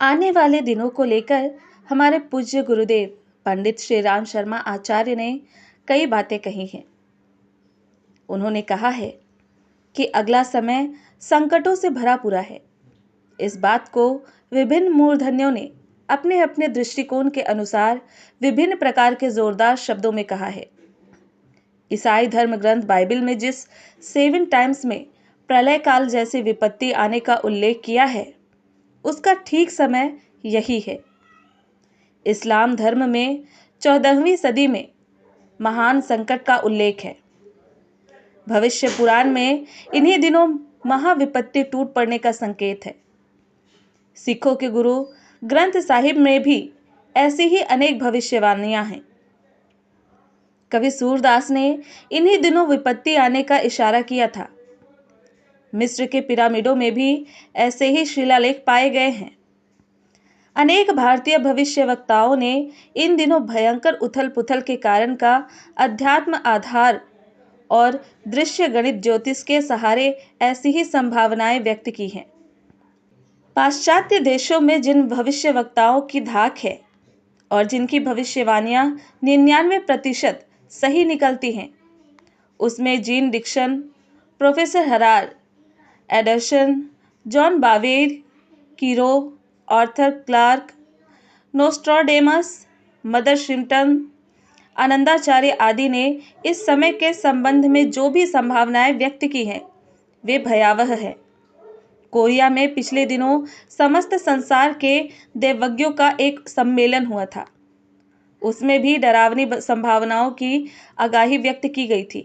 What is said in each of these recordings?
आने वाले दिनों को लेकर हमारे पूज्य गुरुदेव पंडित श्री राम शर्मा आचार्य ने कई बातें कही हैं। उन्होंने कहा है कि अगला समय संकटों से भरा पूरा है। इस बात को विभिन्न मूर्धन्यों ने अपने अपने दृष्टिकोण के अनुसार विभिन्न प्रकार के जोरदार शब्दों में कहा है। ईसाई धर्म ग्रंथ बाइबल में जिस 7 टाइम्स में प्रलय काल जैसी विपत्ति आने का उल्लेख किया है, उसका ठीक समय यही है। इस्लाम धर्म में 14वीं सदी में महान संकट का उल्लेख है। भविष्य पुराण में इन्हीं दिनों महाविपत्ति टूट पड़ने का संकेत है। सिखों के गुरु ग्रंथ साहिब में भी ऐसी ही अनेक भविष्यवाणियां हैं। कवि सूरदास ने इन्हीं दिनों विपत्ति आने का इशारा किया था। मिस्र के पिरामिडों में भी ऐसे ही शिलालेख पाए गए हैं। अनेक भारतीय भविष्यवक्ताओं ने इन दिनों भयंकर उथल पुथल के कारण का अध्यात्म आधार और दृश्य गणित ज्योतिष के सहारे ऐसी ही संभावनाएं व्यक्त की हैं। पाश्चात्य देशों में जिन भविष्यवक्ताओं की धाक है और जिनकी भविष्यवाणियां 99% सही निकलती हैं, उसमें Jeane Dixon, professor Harar, Anderson, John Bower, Cheiro, Arthur Clarke, Nostradamus, Mother Shipton, Anandacharya आदि ने इस समय के संबंध में जो भी संभावनाएं व्यक्त की हैं, वे भयावह है। कोरिया में पिछले दिनों समस्त संसार के देवज्ञों का एक सम्मेलन हुआ था। उसमें भी डरावनी संभावनाओं की आगाही व्यक्त की गई थी।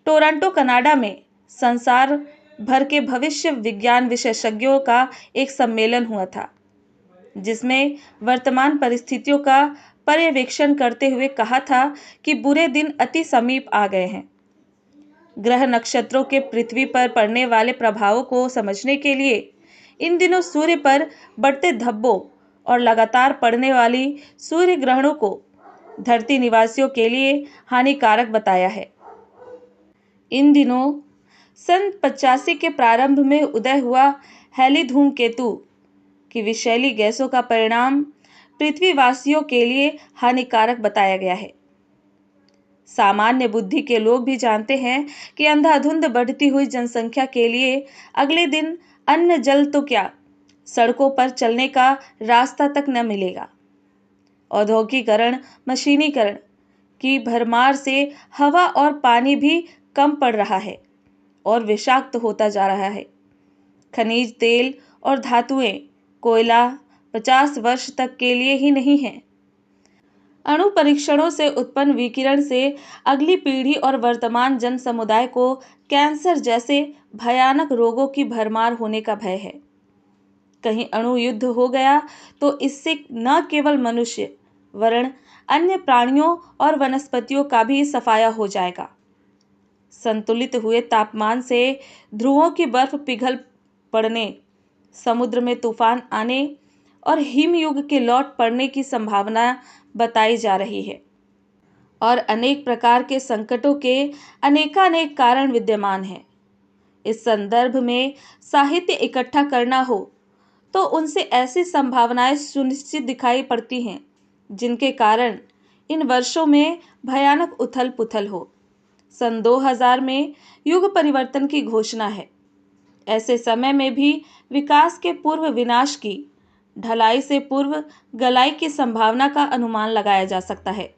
टोरंटो कनाडा में संसार भर के भविष्य विज्ञान विशेषज्ञों का एक सम्मेलन हुआ था, जिसमें वर्तमान परिस्थितियों का पर्यवेक्षण करते हुए कहा था कि बुरे दिन अति समीप आ गए हैं। ग्रह नक्षत्रों के पृथ्वी पर पड़ने वाले प्रभावों को समझने के लिए इन दिनों सूर्य पर बढ़ते धब्बों और लगातार पड़ने वाली सूर्य ग्रहणों को धरती निवासियों के लिए हानिकारक बताया है। इन दिनों सन 85 के प्रारंभ में उदय हुआ हैली धूमकेतु की विषैली गैसों का परिणाम पृथ्वीवासियों के लिए हानिकारक बताया गया है। सामान्य बुद्धि के लोग भी जानते हैं कि अंधाधुंध बढ़ती हुई जनसंख्या के लिए अगले दिन अन्न जल तो क्या, सड़कों पर चलने का रास्ता तक न मिलेगा। औद्योगिकरण, मशीनीकरण की भरमार से हवा और पानी भी कम पड़ रहा है और विषाक्त होता जा रहा है। खनिज तेल और धातुएं, कोयला 50 वर्ष तक के लिए ही नहीं है। अणु परीक्षणों से उत्पन्न विकिरण से अगली पीढ़ी और वर्तमान जन समुदाय को कैंसर जैसे भयानक रोगों की भरमार होने का भय है। कहीं अणु युद्ध हो गया तो इससे न केवल मनुष्य वरन अन्य प्राणियों और वनस्पतियों का भी सफाया हो जाएगा। संतुलित हुए तापमान से ध्रुवों की बर्फ पिघल पड़ने, समुद्र में तूफान आने और हिमयुग के लौट पड़ने की संभावना बताई जा रही है। और अनेक प्रकार के संकटों के अनेकानेक कारण विद्यमान हैं। इस संदर्भ में साहित्य इकट्ठा करना हो तो उनसे ऐसी संभावनाएं सुनिश्चित दिखाई पड़ती हैं जिनके कारण इन वर्षों में भयानक उथल पुथल हो। सन 2000 में युग परिवर्तन की घोषणा है। ऐसे समय में भी विकास के पूर्व विनाश की, ढलाई से पूर्व गलाई की संभावना का अनुमान लगाया जा सकता है।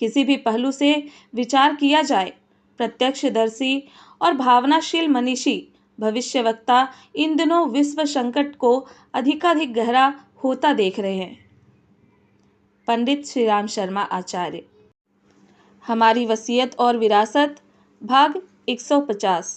किसी भी पहलू से विचार किया जाए, प्रत्यक्षदर्शी और भावनाशील मनीषी भविष्यवक्ता इन दिनों विश्व संकट को अधिकाधिक गहरा होता देख रहे हैं। पंडित श्री राम शर्मा आचार्य। हमारी वसीयत और विरासत, भाग 150।